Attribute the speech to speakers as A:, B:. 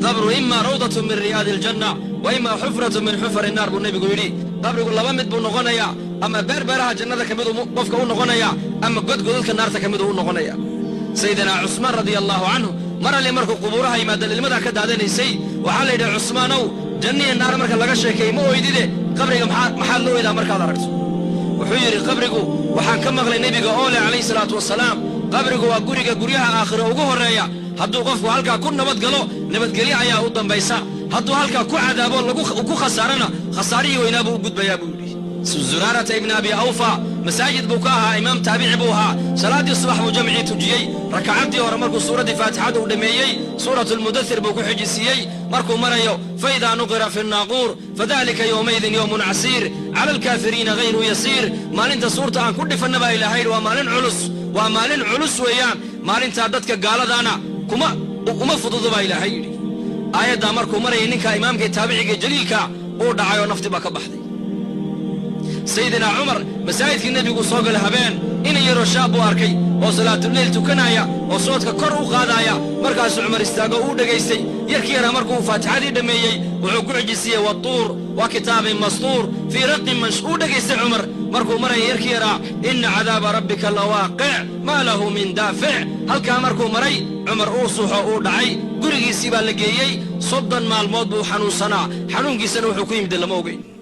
A: قبر إما روضة من رياض الجنة وإما حفرة من حفر النار بالنبي يقولي قبر يقول لبا مد بنغنيا أما بربرها جنة كمدو قفك نغنيا أما قد قدلك النار كمدو نغنيا سيدنا عثمان رضي الله عنه مر اللي مركو قبورها يمادل لماذا كد هذين السي وحال إلى عثمانو جنة النار مركا لغا شيكي مو يديده قبرك محل إلى مركا دركت وحيري قبرك وحان كم مغلي النبي قول عليه الصلاة والسلام قبرك وقريك قريها آخر وقوه الرأي hadduu qofku halkaa ku nabad galo nabadgelyo ayaa u dambaysa hadduu halkaa ku cadaabo ku khasaarana khasaarihii weynaa buu u gudbayaa buu yidhi zuraarata ibn abi awfa masaajid buu ka ahaa imaam taabici buu ahaa salaadii subax buu jamcii tujiyey rakacaddii hore markuu suuraddii faatixada uu dhammeeyey suuratu lmudathir buu ku xijisiiyey markuu marayo faidaa nuqira fi nnaaquur fadalika yowmaydin yowmun casiir cala alkaafiriina hayru yasiir maalinta suurta aan ku dhifanna baa ilaahay waa maalin culus weeyaan maalintaa dadka gaaladaana kuma fududu baa ilaahay yidhi aayaddaa markuu marayay ninka imaamka taabiciga jaliilka uu dhacay oo nafti baa ka baxday sayidina cumar masaajidkii nebigu soo galay habeen inay yaro shaab buu arkay oo salaatuleyl tukanaya oo soodka kor u qaadaya markaasuu cumar istaago uu dhegaystay yarkii yaraa markuu faatixadii dhammeeyey wuxuu ku xijisiiyey watuur wa kitaabin mastuur fii raqin uu dhegaystay cumar markuu marayay yarkii yaraa ina cadaaba rabbika lawaaqic maa lahu min daafic halkaa markuu maray cumar uu suuxo uu dhacay gurigiisii baa la geeyey 30 maalmood buu xanuunsanaa xanuunkiisana wuxuu ku yimid lama ogeyn